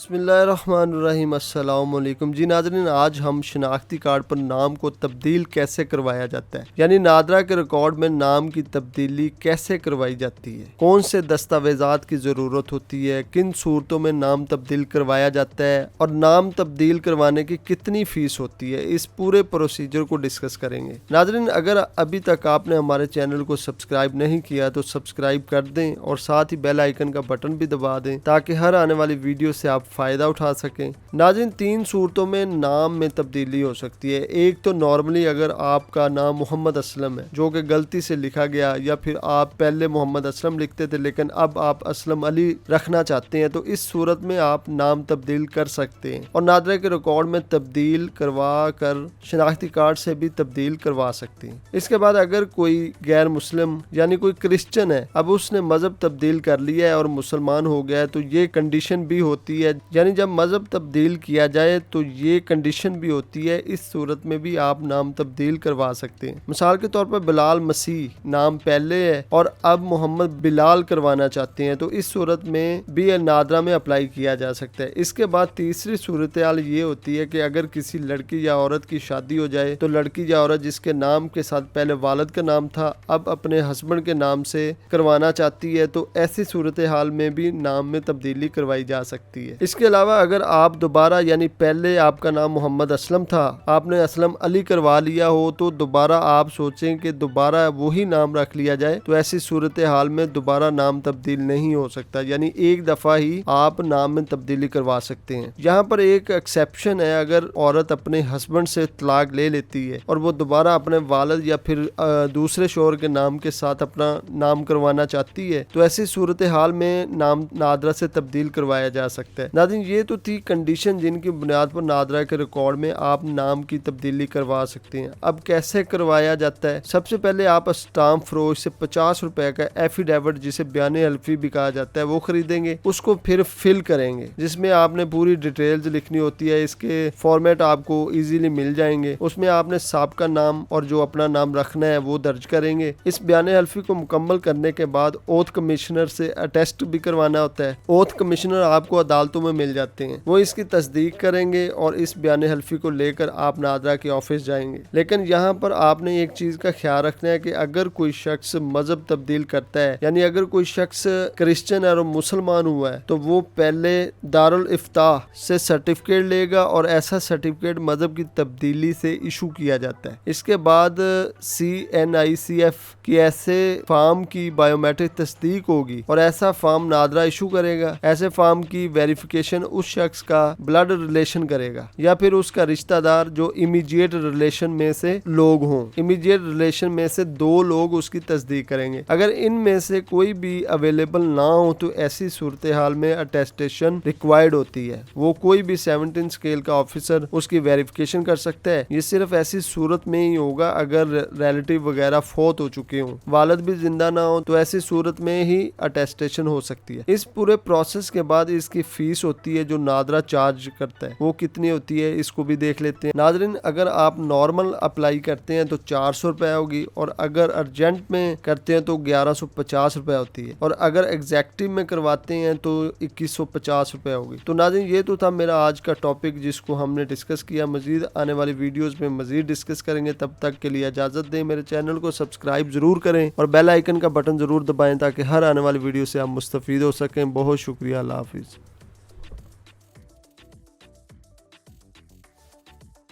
बिस्मिल्लाहिर्रहमानिर्रहीम। अस्सलाम वालेकुम जी नाज़रीन, आज हम शनाख्ती कार्ड पर नाम को तब्दील कैसे करवाया जाता है, यानी नादरा के रिकॉर्ड में नाम की तब्दीली कैसे करवाई जाती है, कौन से दस्तावेज़ात की ज़रूरत होती है, किन सूरतों में नाम तब्दील करवाया जाता है और नाम तब्दील करवाने की कितनी फ़ीस होती है, इस पूरे प्रोसीजर को डिस्कस करेंगे। नाज़रीन, अगर अभी तक आपने हमारे चैनल को सब्सक्राइब नहीं किया तो सब्सक्राइब कर दें और साथ ही बेल आइकन का बटन भी दबा दें ताकि हर आने वाली वीडियो से आप फ़ायदा उठा सकें। नाज़रीन, 3 सूरतों में नाम में तब्दीली हो सकती है। एक तो नॉर्मली अगर आपका नाम मोहम्मद असलम है जो कि गलती से लिखा गया, या फिर आप पहले मोहम्मद असलम लिखते थे लेकिन अब आप असलम अली रखना चाहते हैं, तो इस सूरत में आप नाम तब्दील कर सकते हैं और नादरा के रिकॉर्ड में तब्दील करवा कर शनाख्ती कार्ड से भी तब्दील करवा सकते हैं। इसके बाद अगर कोई गैर मुस्लिम यानी कोई क्रिश्चियन है, अब उसने मज़हब तब्दील कर लिया है और मुसलमान हो गया है, तो ये कंडीशन भी होती है, यानी जब मज़हब तब्दील किया जाए तो ये कंडीशन भी होती है। इस सूरत में भी आप नाम तब्दील करवा सकते हैं। मिसाल के तौर पर बिलाल मसीह नाम पहले है और अब मोहम्मद बिलाल करवाना चाहते हैं, तो इस सूरत में भी नादरा में अप्लाई किया जा सकता है। इसके बाद तीसरी सूरत हाल ये होती है कि अगर किसी लड़की या औरत की शादी हो जाए, तो लड़की या औरत जिसके नाम के साथ पहले वालिद का नाम था अब अपने हस्बैंड के नाम से करवाना चाहती है, तो ऐसी सूरत हाल में भी नाम में तब्दीली करवाई जा सकती है। इसके अलावा अगर आप दोबारा, यानी पहले आपका नाम मोहम्मद असलम था, आपने असलम अली करवा लिया हो, तो दोबारा आप सोचें कि दोबारा वही नाम रख लिया जाए, तो ऐसी सूरत हाल में दोबारा नाम तब्दील नहीं हो सकता, यानी एक दफ़ा ही आप नाम में तब्दीली करवा सकते हैं। यहाँ पर एक एक्सेप्शन है, अगर औरत अपने हस्बैंड से तलाक ले लेती है और वो दोबारा अपने वालिद या फिर दूसरे शोहर के नाम के साथ अपना नाम करवाना चाहती है, तो ऐसी सूरत हाल में नाम नादरा से तब्दील करवाया जा सकता है। नाज़रीन, ये तो थी कंडीशन जिनकी बुनियाद पर नादरा के रिकॉर्ड में आप नाम की तब्दीली करवा सकते हैं। अब कैसे करवाया जाता है? सबसे पहले आप स्टाम्प फरोश से 50 रुपए का एफिडेविट, जिसे बयान हल्फी भी कहा जाता है, वो खरीदेंगे। उसको फिर फिल करेंगे, जिसमें आपने पूरी डिटेल्स लिखनी होती है। इसके फॉर्मेट आपको इजीली मिल जाएंगे। उसमें आपने साबका नाम और जो अपना नाम रखना है वो दर्ज करेंगे। इस बयान हल्फी को मुकम्मल करने के बाद ओथ कमिश्नर से अटेस्ट भी करवाना होता है। ओथ कमिश्नर आपको अदालतों में मिल जाते हैं, वो इसकी तस्दीक करेंगे और इस बयान हल्फी को लेकर आप नादरा के ऑफिस जाएंगे। लेकिन यहाँ पर आपने एक चीज का ख्याल रखना है कि अगर कोई शख्स मजहब तब्दील करता है, यानी अगर कोई शख्स क्रिश्चियन और मुसलमान हुआ है, तो वो पहले दारुल इफ्ताह से सर्टिफिकेट लेगा और ऐसा सर्टिफिकेट मजहब की तब्दीली से इशू किया जाता है। इसके बाद CNICF की ऐसे फार्म की बायोमेट्रिक तस्दीक होगी और ऐसा फार्म नादरा इशू करेगा। ऐसे फार्म की वेरिफिकेशन उस शख्स का ब्लड रिलेशन करेगा या फिर उसका रिश्तेदार जो इमीडिएट रिलेशन में से लोग हों। इमीडिएट रिलेशन में से 2 लोग उसकी तस्दीक करेंगे। अगर इनमें से कोई भी अवेलेबल ना हो तो ऐसी सूरत हाल में अटेस्टेशन रिक्वायर्ड होती है। वो कोई भी 17 स्केल का ऑफिसर उसकी वेरिफिकेशन कर सकता है। ये सिर्फ ऐसी सूरत में ही होगा अगर रिलेटिव वगैरह फौत हो चुके हों, वालिद भी जिंदा ना हो, तो ऐसी सूरत में ही अटेस्टेशन हो सकती है। इस पूरे प्रोसेस के बाद इसकी फीस होती है जो नादरा चार्ज करता है, वो कितनी होती है इसको भी देख लेते हैं। नाज़रीन, अगर आप नॉर्मल अप्लाई करते हैं तो 400 रुपए होगी और अगर अर्जेंट में करते हैं तो 1150 रुपए होती है और अगर एग्जैक्टिव में करवाते हैं तो 2150 रुपए होगी। तो नाज़रीन, ये तो था मेरा आज का टॉपिक जिसको हमने डिस्कस किया। मजीद आने वाली वीडियोस में मजीद डिस्कस करेंगे। तब तक के लिए इजाजत दें। मेरे चैनल को सब्सक्राइब जरूर करें और बेल आइकन का बटन जरूर दबाएं ताकि हर आने वाली वीडियो से आप मुस्तफीद हो सकें। बहुत शुक्रिया। अल्लाह हाफिज़।